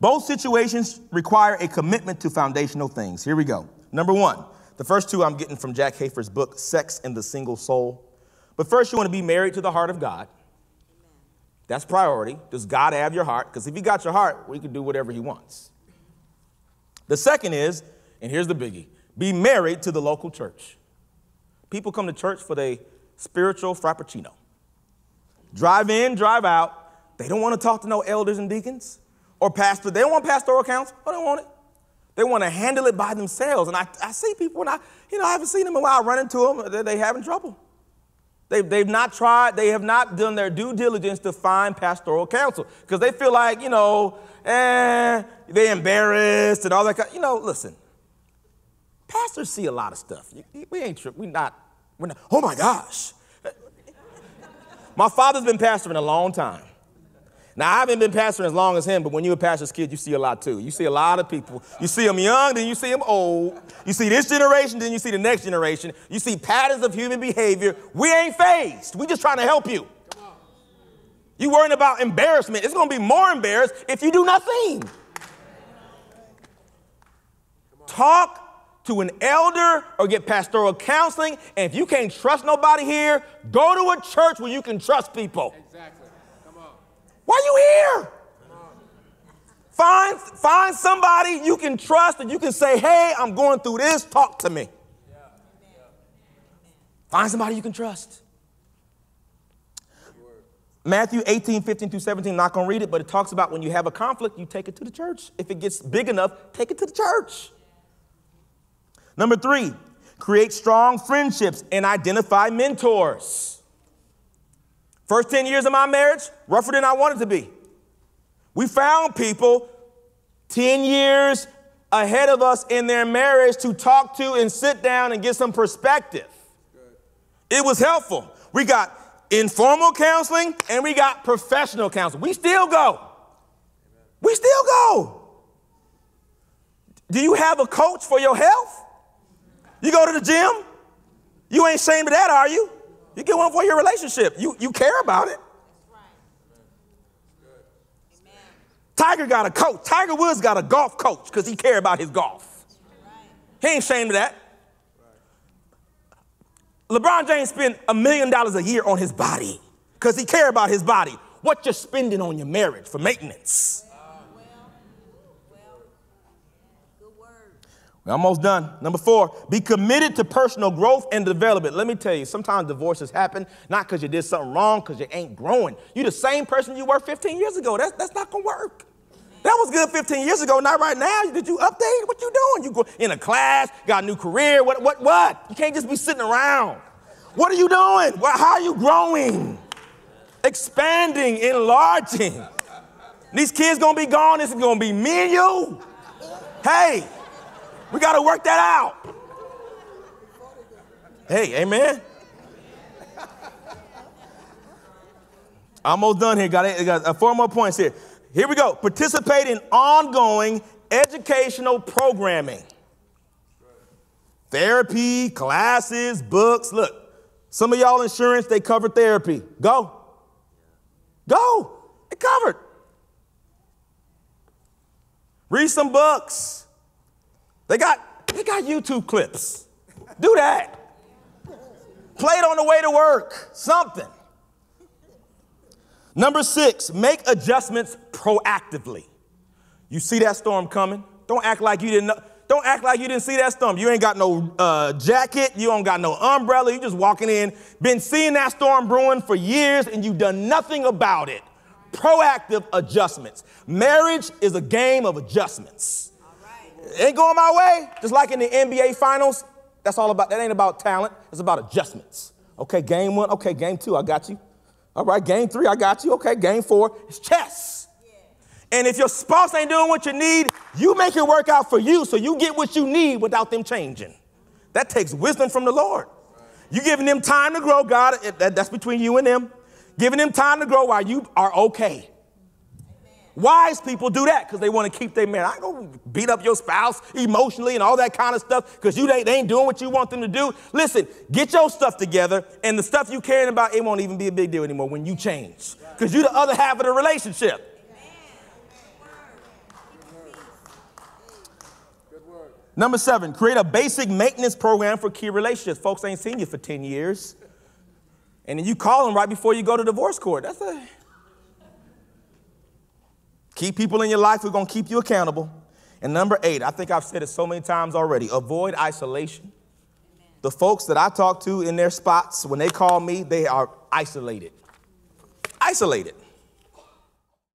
Both situations require a commitment to foundational things. Here we go. Number one, the first two I'm getting from Jack Hafer's book, Sex and the Single Soul. But first, you want to be married to the heart of God. That's priority. Does God have your heart? Because if he got your heart, well, he can do whatever he wants. The second is, and here's the biggie, be married to the local church. People come to church for their spiritual frappuccino. Drive in, drive out. They don't want to talk to no elders and deacons or pastor. They don't want pastoral counsel. They don't want it. They want to handle it by themselves. And I see people, and I haven't seen them in a while. I run into them, they're having trouble. They've not tried, they have not done their due diligence to find pastoral counsel because they feel like, they're embarrassed and all that kind. Listen, pastors see a lot of stuff. We're not, oh my gosh. My father's been pastoring a long time. Now, I haven't been pastoring as long as him, but when you're a pastor's kid, you see a lot too. You see a lot of people. You see them young, then you see them old. You see this generation, then you see the next generation. You see patterns of human behavior. We ain't phased. We just trying to help you. You worrying about embarrassment. It's going to be more embarrassed if you do nothing. Talk to an elder or get pastoral counseling. And if you can't trust nobody here, go to a church where you can trust people. Exactly. Come on. Why are you here? Find somebody you can trust and you can say, hey, I'm going through this. Talk to me. Yeah. Find somebody you can trust. Matthew 18:15-17, not going to read it, but it talks about when you have a conflict, you take it to the church. If it gets big enough, take it to the church. Number 3, create strong friendships and identify mentors. First 10 years of my marriage, rougher than I wanted to be. We found people 10 years ahead of us in their marriage to talk to and sit down and get some perspective. It was helpful. We got informal counseling and we got professional counseling. We still go. We still go. Do you have a coach for your health? You go to the gym? You ain't ashamed of that, are you? You get one for your relationship. You care about it. Tiger got a coach. Tiger Woods got a golf coach because he cared about his golf. He ain't ashamed of that. LeBron James spent $1 million a year on his body because he cared about his body. What you're spending on your marriage for maintenance? We're almost done. Number 4, be committed to personal growth and development. Let me tell you, sometimes divorces happen not because you did something wrong, because you ain't growing. You're the same person you were 15 years ago. That's not going to work. That was good 15 years ago, not right now. Did you update? What you doing? You go in a class, got a new career. What? You can't just be sitting around. What are you doing? How are you growing? Expanding, enlarging. These kids going to be gone. This is going to be me and you. Hey. We got to work that out. Hey, amen. Almost done here. Got 4 more points here. Here we go. Participate in ongoing educational programming. Therapy, classes, books. Look, some of y'all insurance, they cover therapy. Go. It covered. Read some books. They got YouTube clips. Do that. Play it on the way to work. Something. Number 6, make adjustments proactively. You see that storm coming? Don't act like you didn't know. Don't act like you didn't see that storm. You ain't got no jacket. You don't got no umbrella. You just walking in. Been seeing that storm brewing for years and you've done nothing about it. Proactive adjustments. Marriage is a game of adjustments. Ain't going my way. Just like in the NBA finals, that's all about, that ain't about talent. It's about adjustments. Okay, game 1. Okay, game 2, I got you. All right, game 3, I got you. Okay, game 4, it's chess. Yeah. And if your spouse ain't doing what you need, you make it work out for you so you get what you need without them changing. That takes wisdom from the Lord. You giving them time to grow, God, that's between you and them. Giving them time to grow while you are okay. Wise people do that because they want to keep their marriage. I ain't going to beat up your spouse emotionally and all that kind of stuff because they ain't doing what you want them to do. Listen, get your stuff together, and the stuff you caring about, it won't even be a big deal anymore when you change because you're the other half of the relationship. Number 7, create a basic maintenance program for key relationships. Folks ain't seen you for 10 years. And then you call them right before you go to divorce court. Keep people in your life who are going to keep you accountable. And number 8, I think I've said it so many times already, avoid isolation. Amen. The folks that I talk to in their spots, when they call me, they are isolated. Isolated.